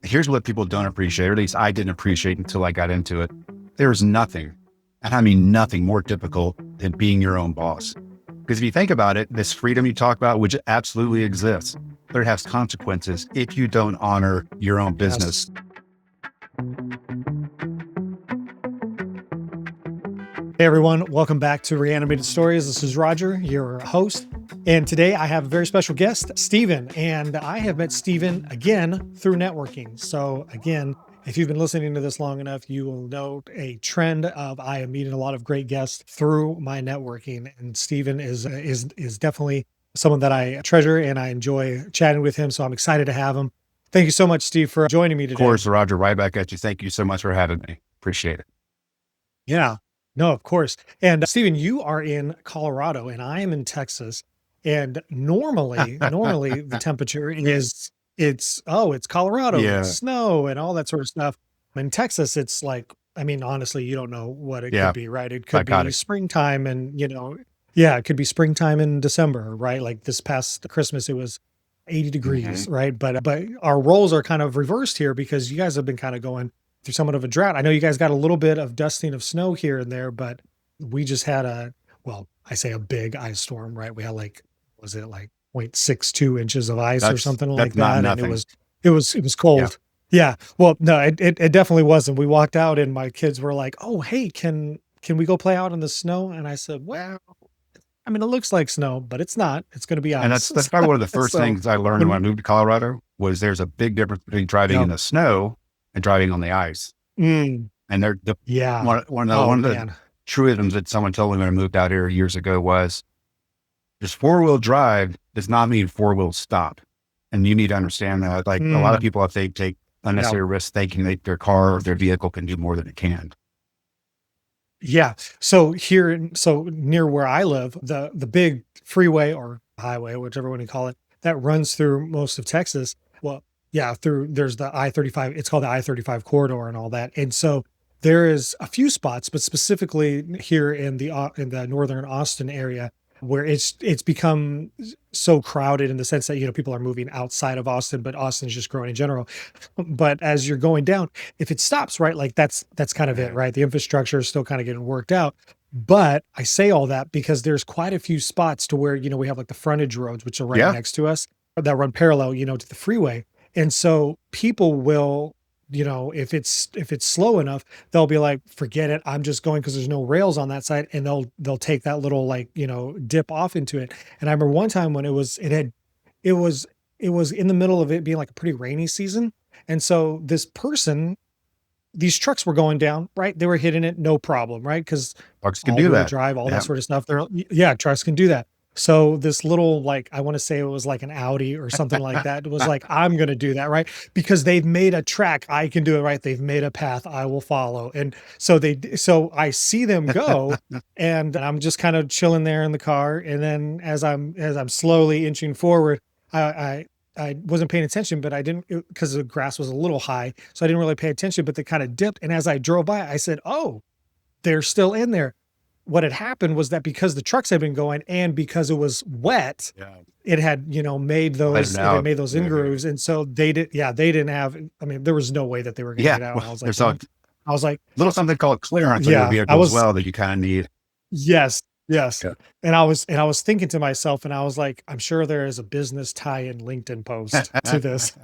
here's what people don't appreciate, or at least I didn't appreciate until I got into it. There's nothing, and I mean nothing more difficult than being your own boss. Because if you think about it, this freedom you talk about, which absolutely exists, but it has consequences if you don't honor your own business. Hey everyone, welcome back to Reanimated Stories. This is Roger, your host. And today I have a very special guest, Steven. And I have met Steven again through networking. So again, if you've been listening to this long enough, you will note a trend of I am meeting a lot of great guests through my networking. And Steven is definitely someone that I treasure and I enjoy chatting with him. So I'm excited to have him. Thank you so much, Steve, for joining me today. Of course, Roger, right back at you. Thank you so much for having me. Appreciate it. Yeah. No, of course. And Steven, you are in Colorado and I am in Texas. And normally the temperature is it's Colorado, Yeah. it's snow and all that sort of stuff. In Texas, it's like, I mean, honestly, you don't know what it Yeah. could be, right? It could be Psychotic. springtime and, it could be springtime in December, right? Like this past Christmas, it was 80 degrees, right? But our roles are kind of reversed here because you guys have been kind of going through somewhat of a drought. I know you guys got a little bit of dusting of snow here and there, but we just had a big ice storm, right? We had was it 0.62 inches of ice or something like that? Nothing. And it was cold. Yeah. Well, no, it definitely wasn't. We walked out and my kids were like, "Oh, hey, can we go play out in the snow?" And I said, "Well, I mean, it looks like snow, but it's not. It's going to be ice." And that's probably one of the first things I learned when I moved to Colorado was there's a big difference between driving in the snow and driving on the ice. And they're one of the truisms that someone told me when I moved out here years ago was just 4-wheel drive does not mean 4-wheel stop. And you need to understand that. Like a lot of people, if they take unnecessary risks thinking that their car or their vehicle can do more than it can. Yeah. So near where I live, the big freeway or highway, whichever one you call it, that runs through most of Texas. Well, yeah, there's the I-35, it's called the I-35 corridor and all that. And so there is a few spots, but specifically here in the northern Austin area where it's become so crowded in the sense that, people are moving outside of Austin, but Austin's just growing in general. But as you're going down, if it stops, right, like that's kind of it, right? The infrastructure is still kind of getting worked out. But I say all that because there's quite a few spots to where, we have like the frontage roads, which are right next to us that run parallel, to the freeway. And so people will, if it's slow enough, they'll be like, forget it. I'm just going because there's no rails on that side. And they'll take that little dip off into it. And I remember one time when it was in the middle of it being like a pretty rainy season. And so these trucks were going down, right? They were hitting it, no problem, right? Because trucks can do that. Drive, all that sort of stuff. Trucks can do that. So this little, I want to say it was like an Audi or something like that. It was like, I'm going to do that, right? Because they've made a track. I can do it, right? They've made a path. I will follow. And so I see them go and I'm just kind of chilling there in the car. And then as I'm slowly inching forward, I wasn't paying attention, but I didn't, because the grass was a little high. So I didn't really pay attention, but they kind of dipped. And as I drove by, I said, "Oh, they're still in there." What had happened was that because the trucks had been going and because it was wet, it had, made those in grooves. And so they didn't have, there was no way that they were going to get out. Well, I was like, little something called clearance on your vehicle as well that you kind of need. Yes. Yeah. And I was thinking to myself and I was like, I'm sure there is a business tie-in LinkedIn post to this,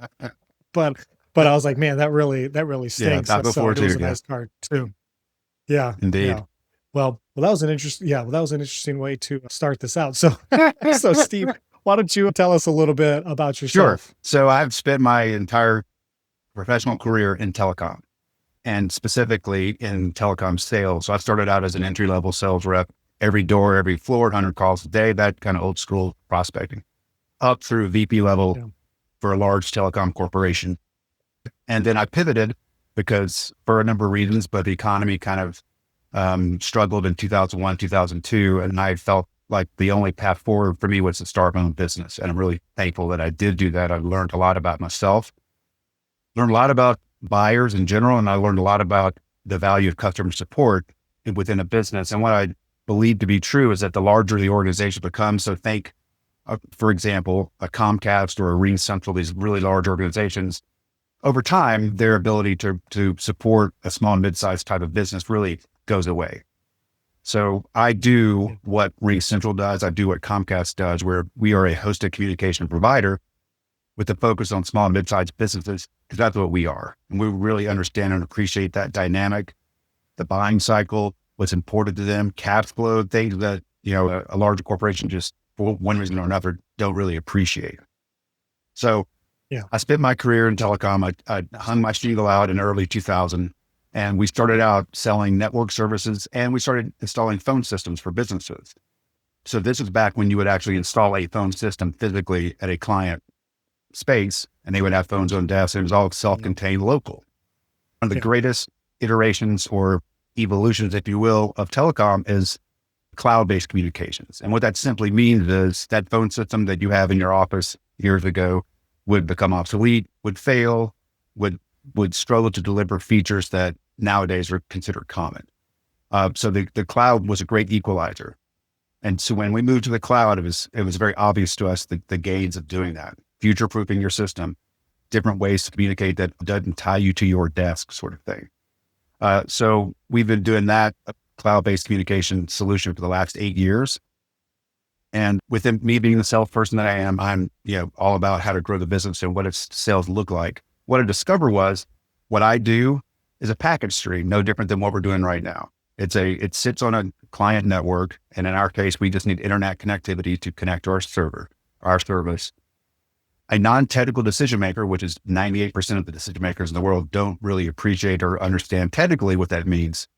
but I was like, man, that really stinks. Yeah, so it was a nice car too. Yeah. Indeed. Yeah. Well, that was an interesting way to start this out. So, Steve, why don't you tell us a little bit about yourself? Sure. So I've spent my entire professional career in telecom and specifically in telecom sales. So I started out as an entry-level sales rep, every door, every floor, 100 calls a day, that kind of old school prospecting, up through VP level for a large telecom corporation. And then I pivoted because for a number of reasons, but the economy kind of struggled in 2001, 2002. And I felt like the only path forward for me was to start my own business. And I'm really thankful that I did do that. I learned a lot about myself, learned a lot about buyers in general. And I learned a lot about the value of customer support within a business. And what I believe to be true is that the larger the organization becomes, so think, for example, a Comcast or a RingCentral, these really large organizations, over time, their ability to support a small and mid-sized type of business really goes away. So I do what RingCentral does. I do what Comcast does, where we are a hosted communication provider with a focus on small and mid-sized businesses, because that's what we are. And we really understand and appreciate that dynamic, the buying cycle, what's important to them, cash flow, things that, a larger corporation just for one reason or another don't really appreciate. So Yeah. I spent my career in telecom. I hung my shingle out in early 2000, and we started out selling network services, and we started installing phone systems for businesses. So this is back when you would actually install a phone system physically at a client space, and they would have phones on desks, and it was all self-contained local. One of the greatest iterations or evolutions, if you will, of telecom is cloud-based communications. And what that simply means is that phone system that you have in your office years ago would become obsolete, would fail, would struggle to deliver features that nowadays are considered common. So the cloud was a great equalizer. And so when we moved to the cloud, it was very obvious to us the gains of doing that, future-proofing your system, different ways to communicate that doesn't tie you to your desk, sort of thing. So we've been doing that cloud-based communication solution for the last 8 years. And within me being the salesperson that I am, I'm all about how to grow the business and what its sales look like. What I discovered was what I do is a package stream, no different than what we're doing right now. It sits on a client network, and in our case, we just need internet connectivity to connect to our server, our service. A non-technical decision maker, which is 98% of the decision makers in the world, don't really appreciate or understand technically what that means.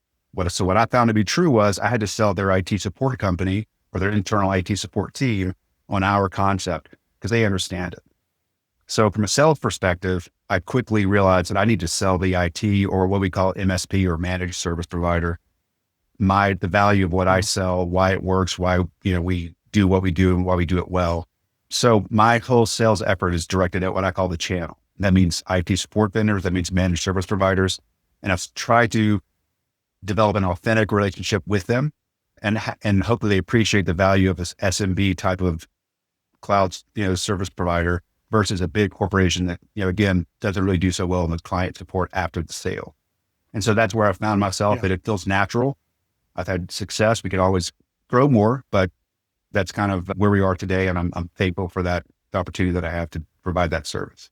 So what I found to be true was I had to sell their IT support company or their internal IT support team on our concept because they understand it. So from a sales perspective, I quickly realized that I need to sell the IT, or what we call MSP, or managed service provider, the value of what I sell, why it works, why we do what we do and why we do it well. So my whole sales effort is directed at what I call the channel. That means IT support vendors, that means managed service providers. And I've tried to develop an authentic relationship with them, and hopefully they appreciate the value of this SMB type of cloud, service provider versus a big corporation that, again, doesn't really do so well in the client support after the sale. And so that's where I found myself, that it feels natural. I've had success. We could always grow more, but that's kind of where we are today. And I'm thankful for that opportunity that I have to provide that service.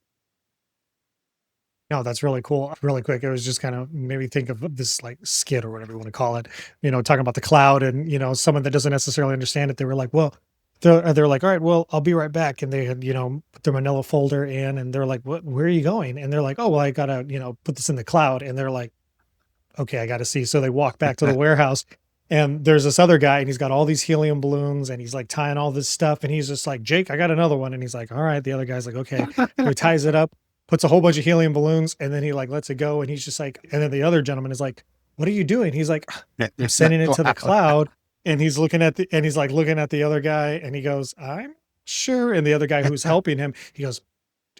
No, that's really cool. Really quick, it was just kind of made me think of this like skit or whatever you want to call it, talking about the cloud, and, someone that doesn't necessarily understand it. They were like, well, they're like, all right, well, I'll be right back. And they had, put their manila folder in, and they're like, where are you going? And they're like, oh, well, I gotta, put this in the cloud. And they're like, okay, I got to see. So they walk back to the warehouse, and there's this other guy, and he's got all these helium balloons, and he's like tying all this stuff. And he's just like, Jake, I got another one. And he's like, all right. The other guy's like, okay. So he ties it up, puts a whole bunch of helium balloons, and then he like lets it go. And he's just like, and then the other gentleman is like, what are you doing? He's like, I'm sending it to the cloud. And he's looking at looking at the other guy, and he goes, I'm sure. And the other guy who's helping him, he goes,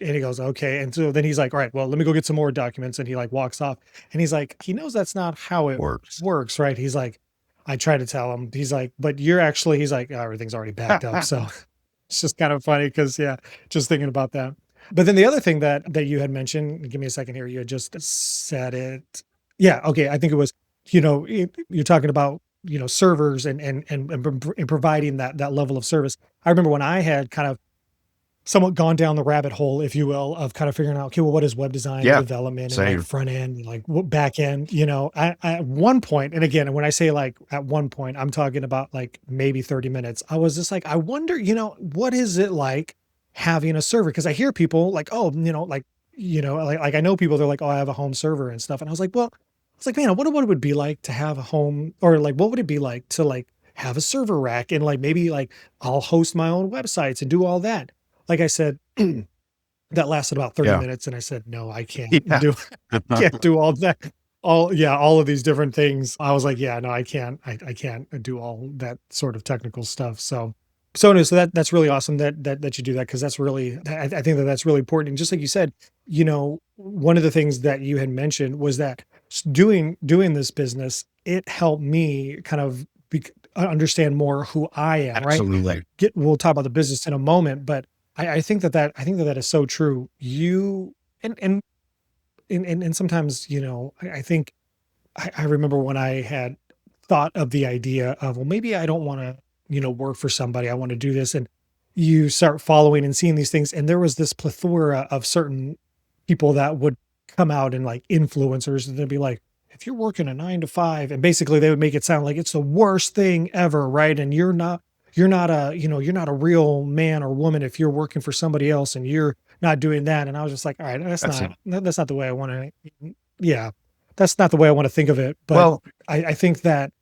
okay. And so then he's like, all right, well, let me go get some more documents. And he like walks off, and he's like, he knows that's not how it works, right? He's like, I try to tell him, he's like, but he's like, oh, everything's already backed up. So it's just kind of funny because, just thinking about that. But then the other thing that you had mentioned, give me a second here. You had just said it. Yeah. Okay. I think it was, you're talking about, servers and providing that level of service. I remember when I had kind of somewhat gone down the rabbit hole, if you will, of kind of figuring out, okay, well, what is web design, development, and like front end, and like back end, I at one point, and again, when I say like at one point, I'm talking about like maybe 30 minutes. I was just like, I wonder, what is it like having a server? Cause I hear people like, oh, like I know people, they're like, oh, I have a home server and stuff. And I was like, well, it's like, man, I wonder what it would be like to have a home, or like, what would it be like to like have a server rack, and like, maybe like I'll host my own websites and do all that. Like I said, that lasted about 30 minutes. And I said, no, I can't do all that. All of these different things. I was like, no, I can't do all that sort of technical stuff. So that's really awesome that you do that. Cause that's really, I think that's really important. And just like you said, one of the things that you had mentioned was that doing this business, it helped me kind of understand more who I am. Absolutely. Right. We'll talk about the business in a moment, but I think that is so true. You and and sometimes, I think I remember when I had thought of the idea of, well, maybe I don't want to, work for somebody. I want to do this. And you start following and seeing these things. And there was this plethora of certain people that would come out and like influencers, and they'd be like, if you're working a 9 to 5, and basically they would make it sound like it's the worst thing ever. Right. And you're not a real man or woman if you're working for somebody else and you're not doing that. And I was just like, all right, That's it. that's not the way I want to, yeah, that's not the way I want to think of it. But Well, I think that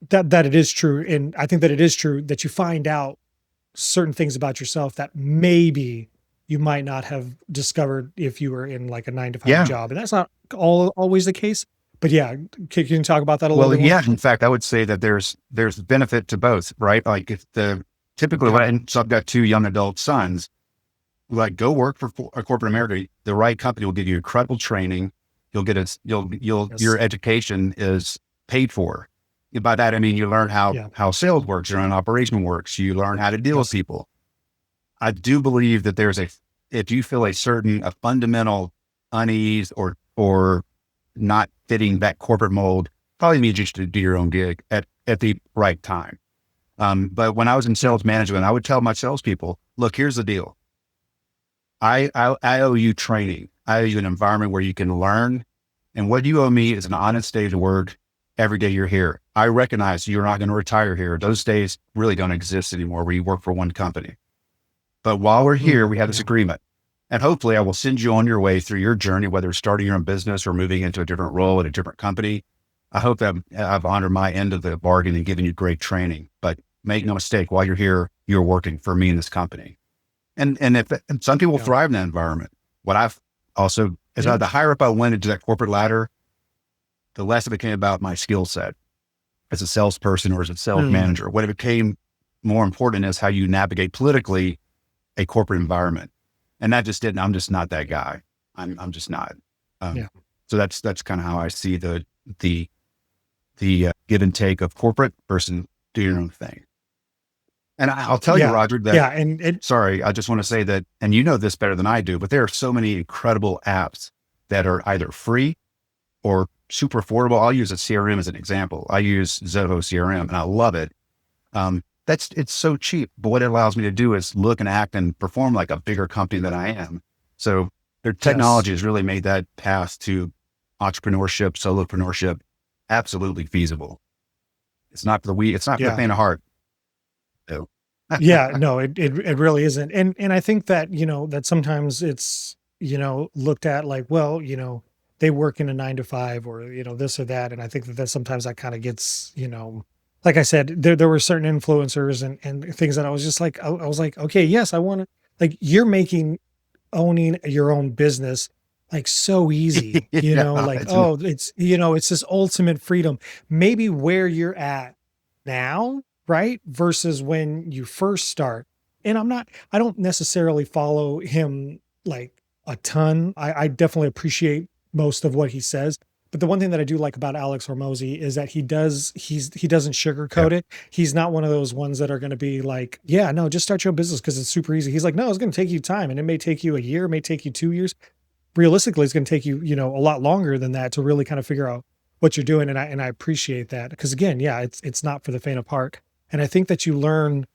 it is true. And I think that it is true that you find out certain things about yourself that maybe you might not have discovered if you were in like a 9 to 5 yeah. job. And that's not always the case. But yeah, can you talk about that a little Well, bit more? yeah. In fact, I would say that there's benefit to both, right? Like if typically Okay. and so I've got 2 young adult sons, like go work for a corporate America. The right company will give you incredible training. You'll get your Yes. education is paid for. By that, I mean, you learn Yeah. how sales works, you learn how operation works, you learn how to deal with Yes. people. I do believe that if you feel a fundamental unease or not fitting that corporate mold, probably means you should do your own gig at the right time. But when I was in Yeah. sales management, I would tell my salespeople, look, here's the deal. I owe you training. I owe you an environment where you can learn. And what you owe me is an honest day's work every day you're here. I recognize you're not going to retire here. Those days really don't exist anymore where you work for one company. But while we're here, we have this Yeah. agreement. And hopefully I will send you on your way through your journey, whether it's starting your own business or moving into a different role at a different company. I hope that I've honored my end of the bargain and given you great training. But make no mistake, while you're here, you're working for me in this company. And some people Yeah. thrive in that environment. What I've also, Yeah. the higher up I went into that corporate ladder, the less it became about my skill set as a salesperson or as a sales Mm. manager. What it became more important is how you navigate politically a corporate environment. And that just didn't, I'm just not that guy. I'm just not. Yeah. So that's kind of how I see the give and take of corporate versus do your own thing. And I'll tell you, Yeah. Roger, that Yeah. And it, sorry, I just want to say that, and you know this better than I do, but there are so many incredible apps that are either free or super affordable. I'll use a CRM as an example. I use Zoho CRM and I love it. It's so cheap, but what it allows me to do is look and act and perform like a bigger company than I am. So their yes. technology has really made that path to entrepreneurship, solopreneurship, absolutely feasible. It's not it's not for the Yeah. faint of heart. So, Yeah, no, it really isn't. And I think that, that sometimes it's, looked at like, well, they work in a 9 to 5 or, this or that. And I think that sometimes that kind of gets, like I said, there were certain influencers and things that I was just like, I was like, okay, yes, I want to, like, you're making owning your own business like so easy, yeah, like, oh, it's this ultimate freedom. Maybe where you're at now, right? Versus when you first start. And I don't necessarily follow him like a ton. I definitely appreciate most of what he says. But the one thing that I do like about Alex Hormozy is that he doesn't yeah, sugarcoat it. He's not one of those ones that are going to be like, yeah, no, just start your own business because it's super easy. He's like, no, it's going to take you time, and it may take you a year, it may take you 2 years. Realistically, it's going to take you, a lot longer than that to really kind of figure out what you're doing. And I appreciate that because again, yeah, it's not for the faint of heart. And I think that you learn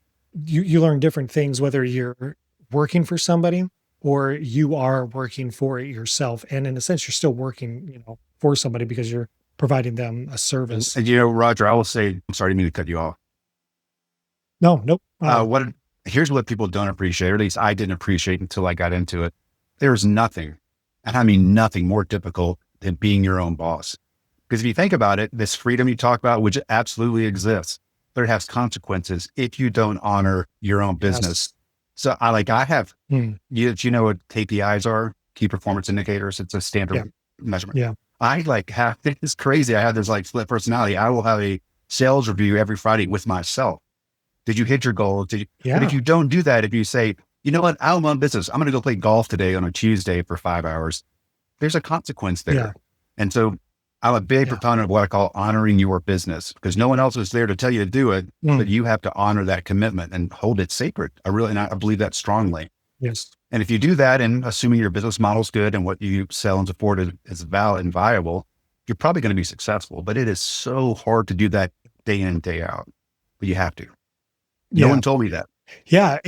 different things whether you're working for somebody or you are working for it yourself. And in a sense, you're still working, for somebody because you're providing them a service. and Roger, I will say, I'm sorry, I didn't mean to cut you off. No, nope. What here's what people don't appreciate, or at least I didn't appreciate until I got into it. There's nothing, and I mean nothing more difficult than being your own boss. Because if you think about it, this freedom you talk about, which absolutely exists, but it has consequences if you don't honor your own business. Yes. So I have, Mm, do you know what KPIs are? Key performance indicators. It's a yeah. standard measurement. Yeah. I have, it's crazy. I have this like split personality. I will have a sales review every Friday with myself. Did you hit your goal? But if Yeah. you don't do that, if you say, you know what, I'm on business, I'm going to go play golf today on a Tuesday for 5 hours, there's a consequence Yeah. there. And so I'm a big Yeah. proponent of what I call honoring your business because no one else is there to tell you to do it, but Mm, you have to honor that commitment and hold it sacred. I believe that strongly. Yes. And if you do that, and assuming your business model is good and what you sell and support is valid and viable, you're probably going to be successful. But it is so hard to do that day in and day out. But you have to. No Yeah. one told me that. Yeah.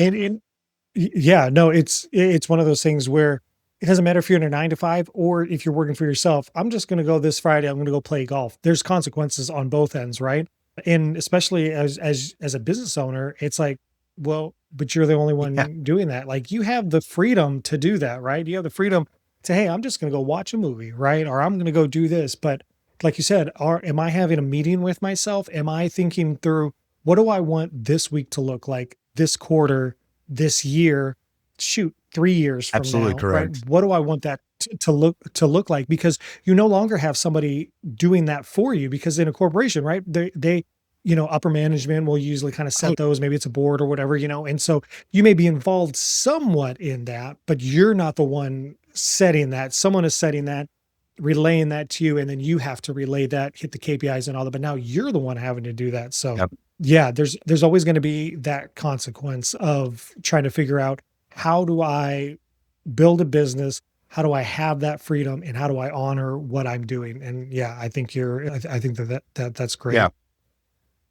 Yeah, no, it's one of those things where it doesn't matter if you're in a 9 to 5 or if you're working for yourself. I'm just going to go this Friday. I'm going to go play golf. There's consequences on both ends, right? And especially as a business owner, it's like, well, but you're the only Yeah, one doing that. Like you have the freedom to do that, right? You have the freedom to, hey, I'm just going to go watch a movie, right? Or I'm going to go do this. But like you said, am I having a meeting with myself? Am I thinking through what do I want this week to look like, this quarter, this year, shoot, 3 years from absolutely now, right? correct. What do I want that to look like? Because you no longer have somebody doing that for you because in a corporation, right? Upper management will usually kind of Oh, set those, maybe it's a board or whatever, and so you may be involved somewhat in that, but you're not the one setting that. Someone is setting that, relaying that to you, and then you have to relay that, hit the KPIs and all that. But now you're the one having to do that. So yep. yeah, there's always going to be that consequence of trying to figure out how do I build a business? How do I have that freedom and how do I honor what I'm doing? And yeah, I think that's great. Yeah.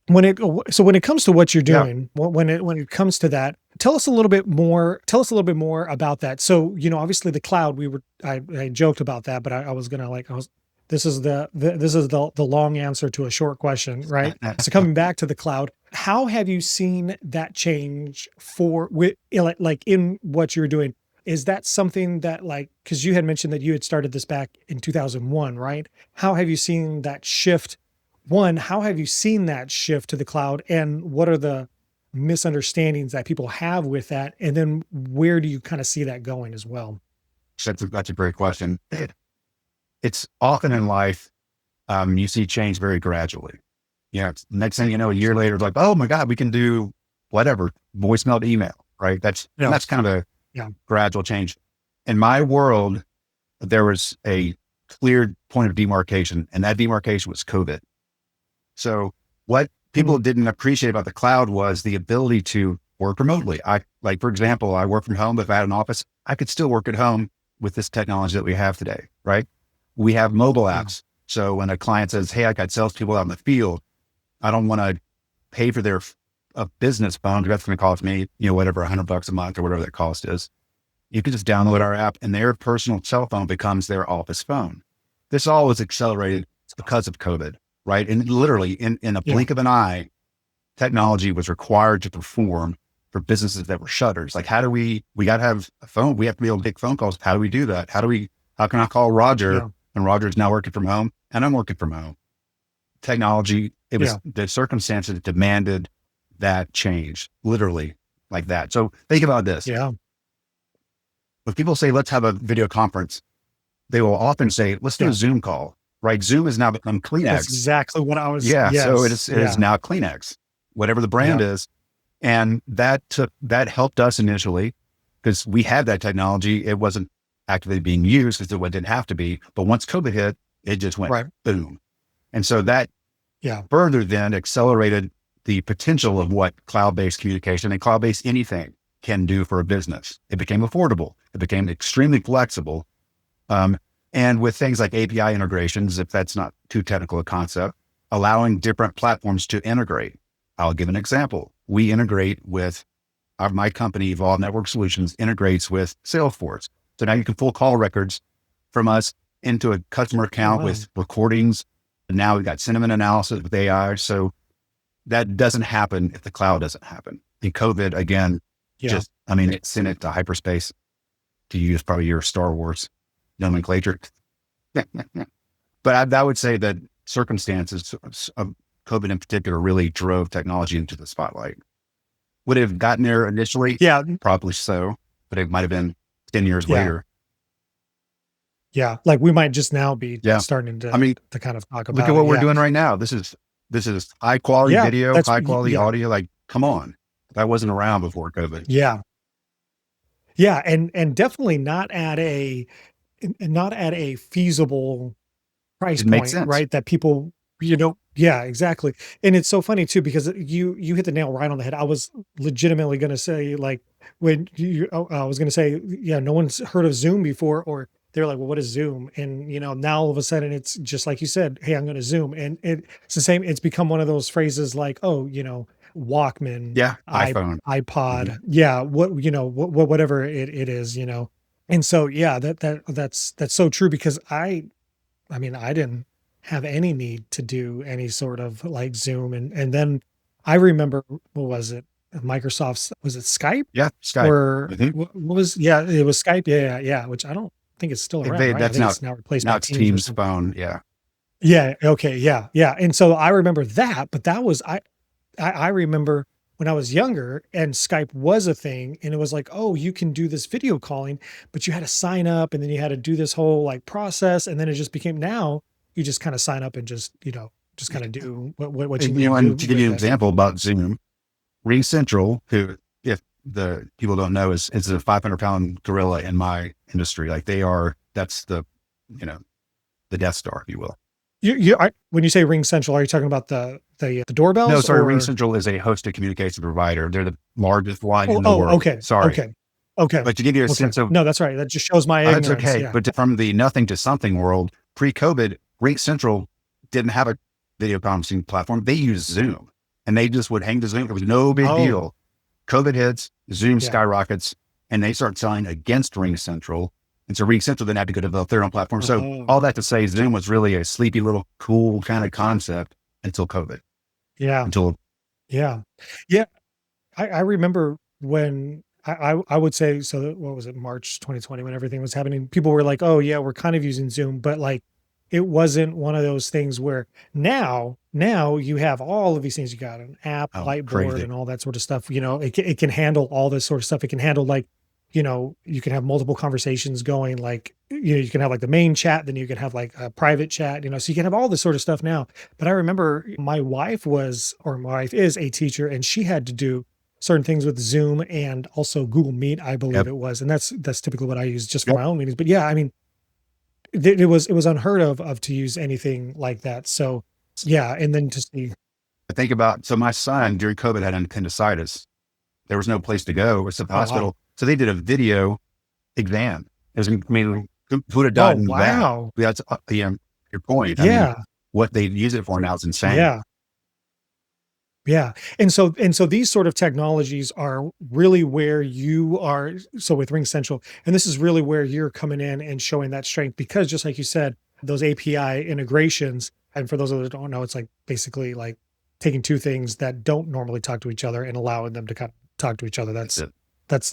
When it comes to what you're Yeah. doing, when it comes to that, tell us a little bit more. Tell us a little bit more about that. So, obviously the cloud, I joked about that, but I was gonna like, this is the long answer to a short question, right? So coming back to the cloud, how have you seen that change like in what you're doing? Is that something that like, because you had mentioned that you had started this back in 2001, right? How have you seen that shift? One, how have you seen that shift to the cloud, and what are the misunderstandings that people have with that? And then where do you kind of see that going as well? That's a great question. It's often in life, you see change very gradually. Yeah. Next thing you know, a year later, it's like, oh my God, we can do whatever, voicemail to email, right? Yeah. That's kind of a Yeah. gradual change. In my world, there was a clear point of demarcation, and that demarcation was COVID. So what people Mm, didn't appreciate about the cloud was the ability to work remotely. For example, I work from home. If I had an office, I could still work at home with this technology that we have today, right? We have mobile yeah. apps. So when a client says, hey, I got salespeople out in the field, I don't want to pay for their a business phone. That's going to cost me, whatever, $100 a month or whatever that cost is. You can just download our app and their personal cell phone becomes their office phone. This all was accelerated because of COVID, right? And literally in a Yeah. blink of an eye, technology was required to perform for businesses that were shutters. Like, we got to have a phone. We have to be able to take phone calls. How do we do that? How can I call Roger Yeah. and Roger's now working from home and I'm working from home? Technology, Yeah. the circumstances demanded that change, literally like that. So think about this. Yeah. When people say, let's have a video conference, they will often say, let's do a Yeah. Zoom call, right? Zoom has now become That's Kleenex. exactly what I was. Yeah. So Yes. it is Yeah. now Kleenex, whatever the brand Yeah. is. And that helped us initially because we had that technology. It wasn't actively being used because it didn't have to be. But once COVID hit, it just went Right. boom. And so that Yeah. further then accelerated the potential of what cloud-based communication and cloud-based anything can do for a business. It became affordable. It became extremely flexible. And with things like API integrations, if that's not too technical a concept, allowing different platforms to integrate. I'll give an example. We integrate with my company, Evolve Network Solutions, integrates with Salesforce. So now you can pull call records from us into a customer Oh, account wow. with recordings. And now we've got sentiment analysis with AI. So that doesn't happen if the cloud doesn't happen. And COVID, again, Yeah. it sent it to hyperspace, to use probably your Star Wars nomenclature. But I would say that circumstances of COVID in particular really drove technology into the spotlight. Would it have gotten there initially? Yeah. Probably so, but it might have been 10 years Yeah. later. Yeah. Like we might just now be Yeah. starting I mean, to kind of talk look at about what it. we're Yeah. doing right now. This is high quality Yeah. video, high quality Yeah. audio. Like, come on. That wasn't around before COVID. Yeah. Yeah. And definitely not at a feasible price It makes point, sense. right? That people, yeah, exactly. And it's so funny too, because you hit the nail right on the head. I was legitimately going to say like, when I was going to say, yeah, no one's heard of Zoom before, or they're like, well, what is Zoom? And, now all of a sudden it's just like you said, hey, I'm going to Zoom. And it's the same. It's become one of those phrases like, oh, Walkman, Yeah. iPhone. Mhm. iPod. Yeah. Whatever it is, And so, yeah, that's so true because I mean, I didn't have any need to do any sort of like Zoom. And then I remember, what was it? Microsoft's, was it Skype? Yeah. Skype. Or Mhm. what was, yeah, it was Skype. Yeah. Which I don't think it's still around, right? I That's think it's now replaced now by it's Teams or Teams something. phone. Yeah. Yeah. Okay. Yeah. And so I remember that, but that was, I remember when I was younger and Skype was a thing and it was like, oh, you can do this video calling, but you had to sign up and then you had to do this whole like process. And then it just became, now you just kind of sign up and just, just kind of do what you And, need to do and to give you with an it. example about Zoom, RingCentral, who, if the people don't know, is a 500-pound gorilla in my industry. Like that's you know, the Death Star, if you will. When you say Ring Central, are you talking about the No, doorbells sorry. or? RingCentral is a hosted communication provider. They're the largest one Oh, in the oh, world. okay. Sorry. Okay. Okay. But to give you a Okay. sense of, No, that's right. That just shows my it's ignorance. okay. Yeah. But from the nothing to something world, pre-COVID, RingCentral didn't have a video conferencing platform. They used Zoom and they just would hang the Zoom. It was no big Oh, deal. COVID hits, Zoom yeah. skyrockets, and they start selling against RingCentral. And so RingCentral then had to go develop their own platform. So Oh, all that to say, Zoom was really a sleepy little cool kind of concept until COVID, yeah. until Yeah. Yeah. I remember when I would say, so what was it, March 2020, when everything was happening, people were like, oh yeah, we're kind of using Zoom, but like it wasn't one of those things where now you have all of these things. You got an app, oh, whiteboard, crazy. and all that sort of stuff. It can handle all this sort of stuff. It can handle like, you can have multiple conversations going, like, you can have like the main chat, then you can have like a private chat, so you can have all this sort of stuff now. But I remember my wife is a teacher and she had to do certain things with Zoom and also Google Meet, I believe Yep. it was. And that's typically what I use just for Yep. my own meetings. But yeah, I mean, it was unheard of to use anything like that. So yeah. And then to see, I think about, so my son during COVID had appendicitis. There was no place to go. It was at the oh wow. hospital. So they did a video exam. It was, I mean, who would have Oh done that? wow. That's, your point. I mean, Yeah. what they use it for now is insane. Yeah. Yeah. And so these sort of technologies are really where you are. So with Ring Central, and this is really where you're coming in and showing that strength, because just like you said, those API integrations, and for those that don't know, it's like basically like taking two things that don't normally talk to each other and allowing them to kind of talk to each other. That's it.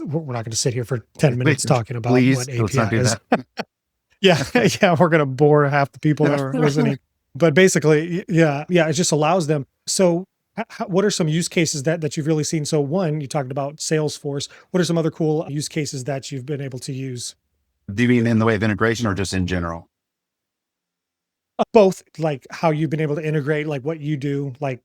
We're not going to sit here for 10 minutes Please, talking about please, what let's not API do is. that. Yeah, yeah, we're gonna bore half the people that are listening. But basically, yeah, it just allows them. So, what are some use cases that you've really seen? So, one, you talked about Salesforce. What are some other cool use cases that you've been able to use? Do you mean in the way of integration or just in general? Both, like how you've been able to integrate, like what you do, like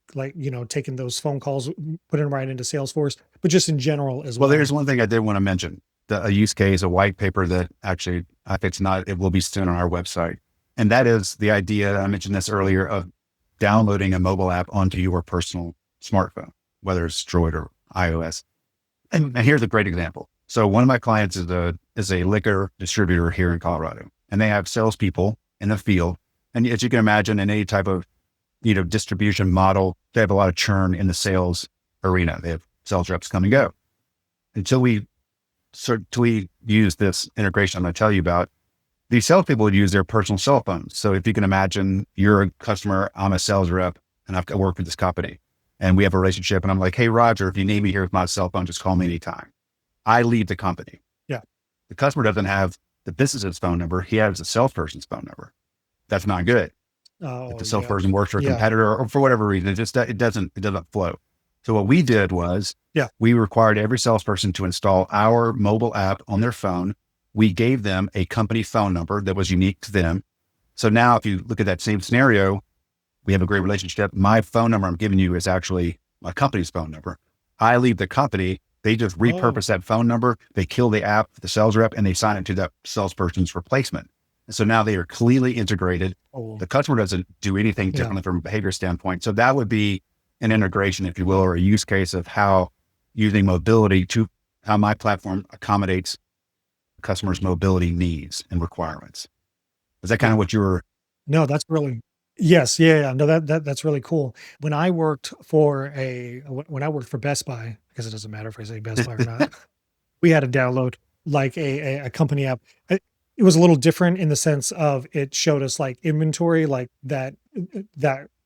taking those phone calls, putting them right into Salesforce, but just in general as Well, there's well. one thing I did want to mention, a use case, a white paper that actually, if it's not, it will be soon on our website. And that is the idea, I mentioned this earlier, of downloading a mobile app onto your personal smartphone, whether it's Android or iOS. And here's a great example. So one of my clients is a liquor distributor here in Colorado, and they have salespeople in the field. And as you can imagine, in any type of, distribution model, they have a lot of churn in the sales arena. They have sales reps come and go. Until we use this integration I'm going to tell you about, these salespeople would use their personal cell phones. So if you can imagine, you're a customer, I'm a sales rep, and I work for this company, and we have a relationship. And I'm like, hey, Roger, if you need me here with my cell phone, just call me anytime. I leave the company. Yeah. The customer doesn't have the business's phone number. He has the salesperson's phone number. That's not good. If Oh the yeah, salesperson works for a yeah, competitor or for whatever reason, it doesn't flow. So what we did was yeah. we required every salesperson to install our mobile app on their phone. We gave them a company phone number that was unique to them. So now if you look at that same scenario, we have a great relationship. My phone number I'm giving you is actually my company's phone number. I leave the company. They just Oh, repurpose that phone number. They kill the app, the sales rep, and they sign it to that salesperson's replacement. And so now they are cleanly integrated. oh, The customer doesn't do anything yeah, differently from a behavior standpoint. So that would be an integration, if you will, or a use case of how using mobility to how my platform accommodates customers' mobility needs and requirements. Is that kind of Yeah. what you were? No, that's really yes, yeah, yeah. No, that's really cool. When I worked for when I worked for Best Buy, I guess it doesn't matter if I say Best Buy or not. We had to download like a company app. It was a little different in the sense of it showed us like inventory, like that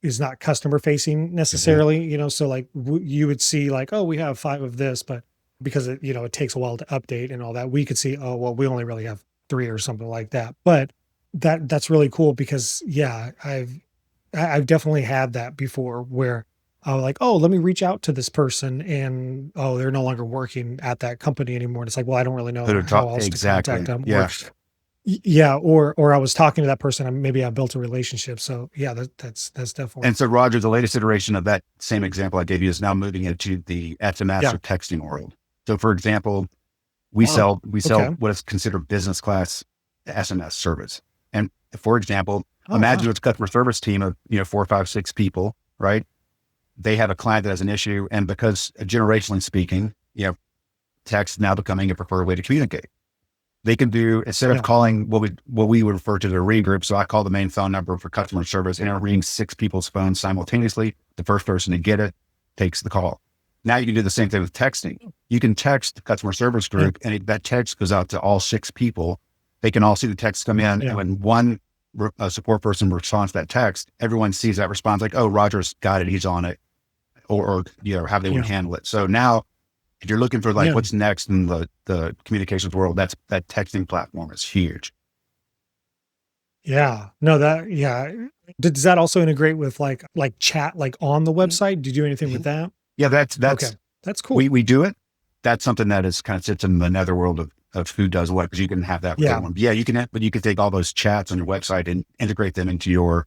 is not customer facing Mhm. necessarily, so like you would see like, oh, we have 5 of this, but because it takes a while to update and all that, we could see, oh, well, we only really have 3 or something like that. But that's really cool because yeah, I've definitely had that before where I was like, oh, let me reach out to this person and oh, they're no longer working at that company anymore. And it's like, well, I don't really Who know to how talk else to contact exactly? them or Yeah. yeah, or I was talking to that person and maybe I built a relationship. So yeah, that's definitely And so, Roger, the latest iteration of that same example I gave you is now moving into the SMS yeah. or texting world. So, for example, we Oh, sell okay. what is considered business class SMS service. And for example, Oh imagine wow. it's a customer service team of 4, 5, 6 people, right? They have a client that has an issue, and because generationally speaking, text now becoming a preferred way to communicate. They can do instead of Yeah. calling what we would refer to the ring group. So I call the main phone number for customer service, and it rings 6 people's phones simultaneously. The first person to get it takes the call. Now you can do the same thing with texting. You can text the customer service Yeah. group, and that text goes out to all 6 people. They can all see the text come in, and Yeah. when one support person responds to that text, everyone sees that response like, "Oh, Roger's got it. He's on it," or how they want Yeah. to handle it. So now if you're looking for like Yeah. what's next in the communications world, that texting platform is huge. Yeah. No, that yeah. Does that also integrate with like chat like on the website? Do you do anything with Mhm. that? Yeah, Okay. that's That's cool. we do it. That's something that is kind of sits in the netherworld of who does what, because you can have that with Yeah. everyone. Yeah, but you can take all those chats on your website and integrate them into your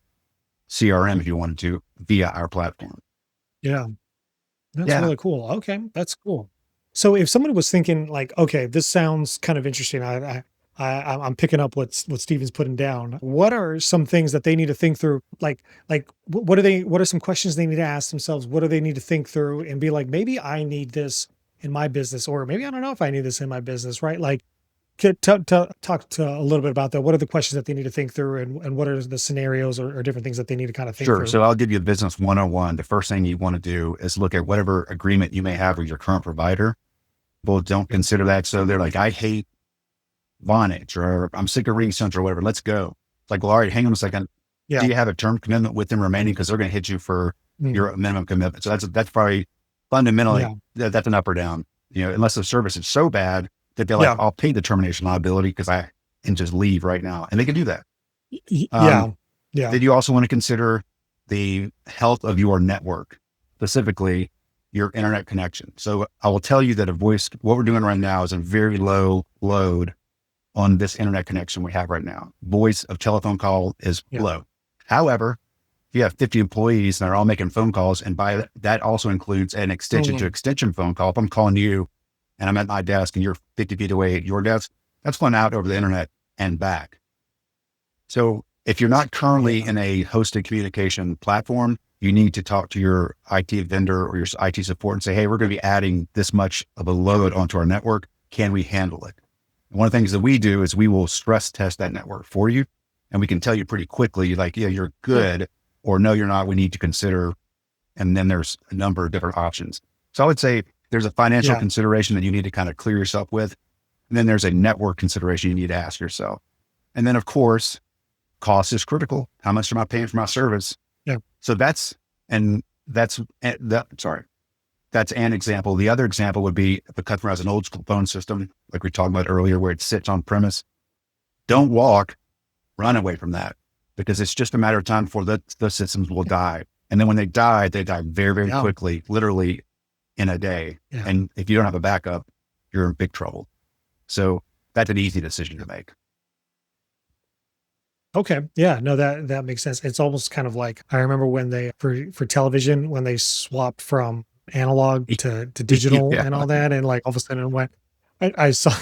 CRM if you wanted to via our platform. Yeah. That's Yeah. really cool. Okay, that's cool. So if someone was thinking like, okay, this sounds kind of interesting. I'm picking up what Steven's putting down. What are some things that they need to think through? What are some questions they need to ask themselves? What do they need to think through and be like, maybe I need this in my business, or maybe I don't know if I need this in my business, right? Like, talk to a little bit about that. What are the questions that they need to think through, and what are the scenarios or different things that they need to kind of think Sure. through? So I'll give you a business 101. The first thing you want to do is look at whatever agreement you may have with your current provider. People don't consider that. So they're like, I hate Vonage, or I'm sick of RingCentral or whatever. Let's go. It's like, well, all right, hang on a second. Do Yeah. you have a term commitment with them remaining? Because they're going to hit you for Mm, your minimum commitment. So that's probably fundamentally yeah. that's an up or down. Unless the service is so bad that they're like, Yeah. I'll pay the termination liability because I can just leave right now, and they can do that. Um, Yeah. Yeah. then you also want to consider the health of your network, specifically your internet connection. So I will tell you that what we're doing right now is a very low load on this internet connection we have right now. Voice of telephone call is Yeah. low. However, if you have 50 employees and they're all making phone calls, and by that also includes an extension to Mhm. extension phone call. If I'm calling you and I'm at my desk and you're 50 feet away at your desk, that's going out over the internet and back. So if you're not currently Yeah. in a hosted communication platform, you need to talk to your IT vendor or your IT support and say, hey, we're going to be adding this much of a load onto our network. Can we handle it? And one of the things that we do is we will stress test that network for you. And we can tell you pretty quickly, like, yeah, you're Huh. good, or no, you're not. We need to consider. And then there's a number of different options. So I would say there's a financial Yeah. consideration that you need to kind of clear yourself with. And then there's a network consideration you need to ask yourself. And then, of course, cost is critical. How much am I paying for my service? Yeah. So that's an example. The other example would be if a customer has an old school phone system, like we talked about earlier, where it sits on premise. Don't run away from that, because it's just a matter of time before the systems will die. And then when they die very, very Yeah. quickly, literally in a day. Yeah. And if you don't have a backup, you're in big trouble. So that's an easy decision to make. Okay. Yeah. No, that makes sense. It's almost kind of like I remember when they for television when they swapped from analog to digital Yeah. and all that, and like all of a sudden it went. I saw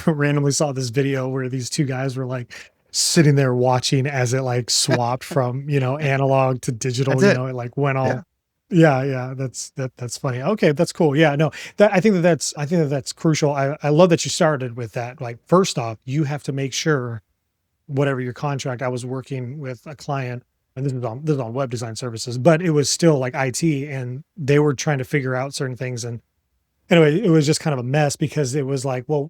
randomly saw this video where these two guys were like sitting there watching as it like swapped from analog to digital. That's it. It like went Yeah. all Yeah. That's funny. Okay, that's cool. Yeah, no, I think that that's crucial. I love that you started with that. Like, first off, you have to make sure whatever your contract. I was working with a client, and this is on web design services, but it was still like IT, and they were trying to figure out certain things. And anyway, it was just kind of a mess because it was like, well,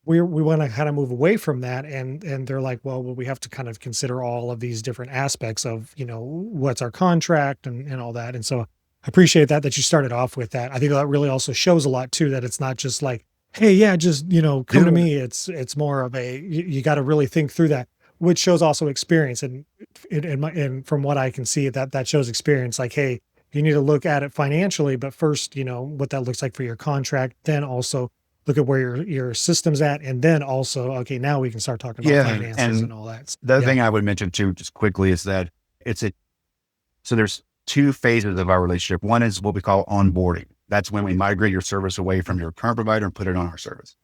we want to kind of move away from that, and they're like, well, we have to kind of consider all of these different aspects of, what's our contract and all that. And so I appreciate that you started off with that. I think that really also shows a lot too, that it's not just like, hey, yeah, just come to Do it. me. It's more of a, you got to really think through that, which shows also experience. And and from what I can see, that shows experience. Like, hey, you need to look at it financially, but first, what that looks like for your contract, then also look at where your system's at, and then also, okay, now we can start talking about Yeah. finances And and all that. the other Yeah. thing I would mention too, just quickly, is that so there's two phases of our relationship. One is what we call onboarding. That's when we migrate your service away from your current provider and put it on our service.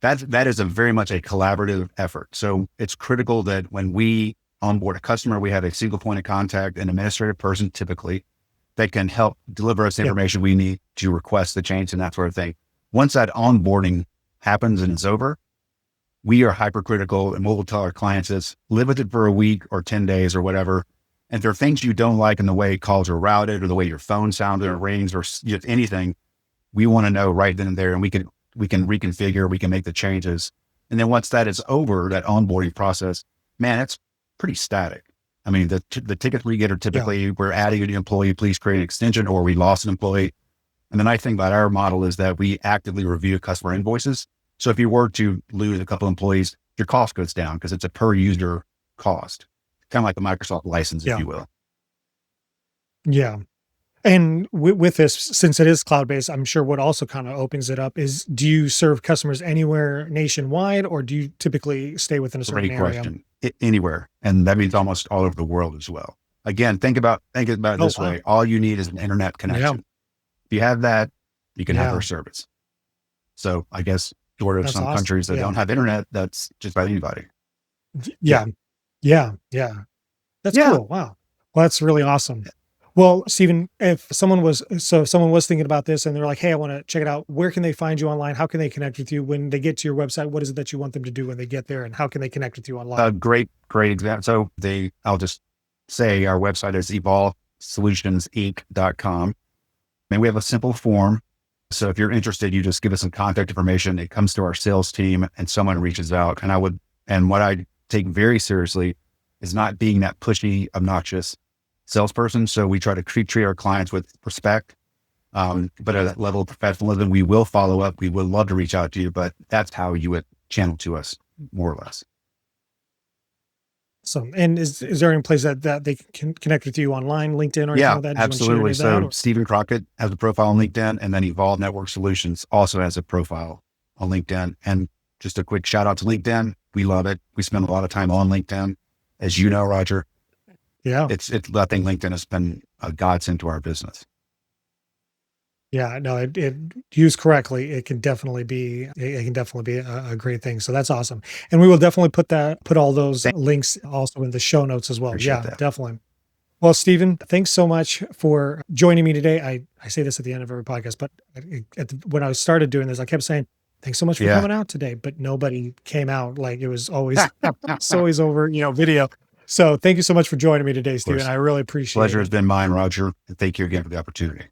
That is a very much a collaborative effort. So it's critical that when we onboard a customer, we have a single point of contact, an administrative person typically, that can help deliver us the Yeah. information we need to request the change and that sort of thing. Once that onboarding happens and it's over, we are hypercritical, and what we'll tell our clients is live with it for a week or 10 days or whatever. And if there are things you don't like in the way calls are routed or the way your phone sounds or rings or just anything, we want to know right then and there, and we can reconfigure, we can make the changes. And then once that is over, that onboarding process, man, it's pretty static. I mean, the tickets we get are Yeah. typically, we're adding a new employee, please create an extension, or we lost an employee. And the nice thing about our model is that we actively review customer invoices. So if you were to lose a couple employees, your cost goes down because it's a per user cost, kind of like a Microsoft license, if Yeah. you will. Yeah. And with this, since it is cloud-based, I'm sure what also kind of opens it up is, do you serve customers anywhere nationwide, or do you typically stay within a certain Great area? question. Anywhere. And that means almost all over the world as well. Again, think about it Oh, this wow. way. All you need is an internet Yeah. connection. If you have that, you can have our Yeah. service. So I guess short of That's some awesome. countries that Yeah. don't have internet, that's just about anybody. Yeah. Yeah. Yeah. Yeah. That's Yeah. cool. Wow. Well, that's really awesome. Well, Stephen, if someone was thinking about this and they're like, hey, I want to check it out, where can they find you online? How can they connect with you when they get to your website? What is it that you want them to do when they get there? And how can they connect with you A online? great example. So I'll just say our website is evolvesolutionsInc.com. And we have a simple form. So if you're interested, you just give us some contact information. It comes to our sales team and someone reaches out. And what I take very seriously is not being that pushy, obnoxious salesperson. So we try to treat our clients with respect, but at that level of professionalism. We will follow up. We would love to reach out to you, but that's how you would channel to us, more or less. So, and is there any place that they can connect with you online, LinkedIn, or anything Yeah, like that? Do you want to share any absolutely. of that? So Or Stephen Crockett has a profile on LinkedIn, and then Evolve Network Solutions also has a profile on LinkedIn. And just a quick shout out to LinkedIn. We love it. We spend a lot of time on LinkedIn. As you know, Roger, yeah, I think LinkedIn has been a godsend to our business. yeah, no, it used correctly, it can definitely be a great thing. So that's awesome, and we will definitely put all those Thank links also in the show notes as well. Appreciate Yeah, that. definitely. Well, Stephen, thanks so much for joining me today. I say this at the end of every podcast, but when I started doing this, I kept saying, thanks so much for Yeah. coming out today, but nobody came out. Like, it was always, it's always over, video. So thank you so much for joining me today, Of Stephen. course. I really appreciate Pleasure it. has been mine, Roger. And thank you again for the opportunity.